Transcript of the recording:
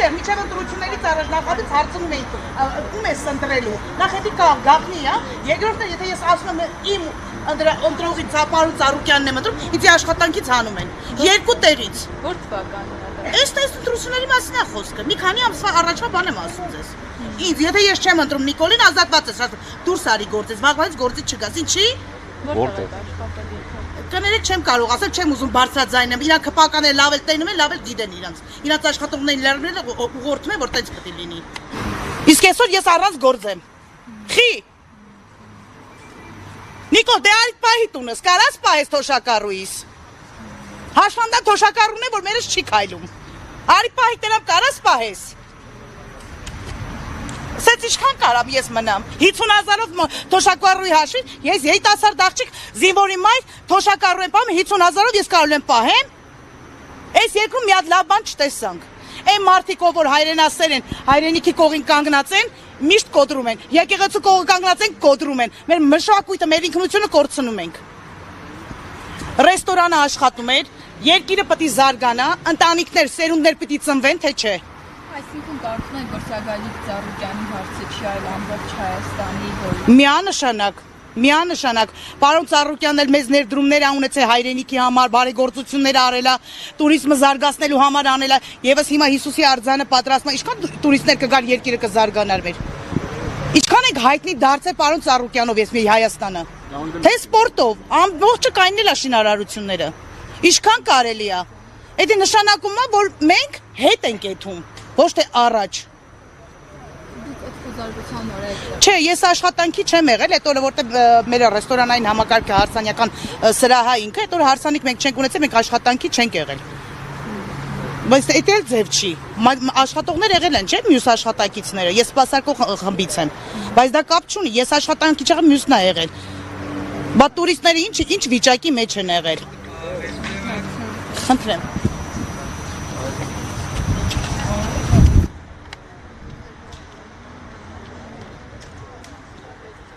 Այստեղ միջև ընտրություններից առաջ նախապես հարցնում էի ում ես ընտրելու։ Նախ հետի գաղտնի է, երկրորդը եթե ես ասում եմ իմ ընտրողի Ծապարու Ծառուկյանն եմ ընտրում, ինձ աշխատանքից հանում են։ Երկու տեղից։ Որ թվականին է։ Այս ընտրությունների մասին է խոսքը։ Մի քանի ամսվա առաջվա բան եմ ասում ձեզ։ Ինձ եթե ես չեմ ընտրում Նիկոլին, ազատված ես, դուրս արի գործից, վաղվանից գործից չգաս, ինչի՞։ Որտեղ աշխատել։ Կներեք չեմ կարող ասել, չեմ ուզում բարձրաձայնեմ, իրանք հպականները լավ էլ տենում են, լավ էլ գիտեն իրանց աշխատողներին լրացնել ուղղորդում են, որ տենց պետք է լինի։ Իսկ այսօր ես առանց գործ եմ։ Խի։ Նիկոլ, դե այդ պահի տունս, կարաս պահես թոշակառուիս։ Հաշվանդակ թոշակառուն է, որ մերս չի քայլում։ Արի պահի տենամ կարաս պահես։ Սենց ինչքան կարամ ես մնամ, 50,000-ով թոշակառուի հաշվին, ես երիտասարդ աղջիկ զինվորի մայր թոշակառու եմ պահում, 50,000-ով ես կարող եմ պահեմ, այս երկրում մի հատ լավ բան չտեսանք, այն մարդիկ, որ հայրենասեր են, հայրենիքի կողին կանգնած են, միշտ կոտրում են, եկեղեցու կողը կանգնած են, կոտրում են, մեր մշակույթը, մեր ինքնությունը կորցնում ենք, ռեստորանը աշխատում էր, երկիրը պիտի զարգանա, ընտանիքներ, սերունդներ պիտի ծնվեն, թե չէ։ Այսինքն կարծում եք, որ սա Գագիկ Ծառուկյանի հարցը չի, այլ ամբողջ Հայաստանի որ Միանշանակ, պարոն Ծառուկյանն էլ մեծ ներդրումներ ա ունեցել հայրենիքի համար, բարեգործություններ արել ա, տուրիզմը զարգացնելու համար անել ա, եւս հիմա Հիսուսի արձանը պատրաստում ա, ինչքան տուրիստներ կգան, երկիրը կզարգանար մեր։ Ինչքան եք հայտնի դարձել պարոն Ծառուկյանով ես մի Հայաստանը։ Թե սպորտով, ամբողջը կայնել ա շինարարությունները։ Ինչքան կարելի ա։ Դա նշանակում ա, որ մենք հետ ենք եթում, ոչ թե առաջ։ Չէ, ես աշխատանքի չեմ եղել, այդ օրը որտեղ մեր ռեստորանային համակարգը հարսանյական սրահա ինքը, այդ օրը հարսանիք մենք չենք ունեցել, մենք աշխատանքի չենք եղել։ Բայց դա էլ ձև չի։ Աշխատողներ եղել են, չէ՞, մյուս աշխատակիցները։ Ես սպասարկող խմբից եմ։ Բայց դա կապ չունի, ես աշխատանքի չեղել, մյուսն ա եղել։ Բա տուրիստները ինչ վիճակի մեջ են եղել։ Խնդրեմ։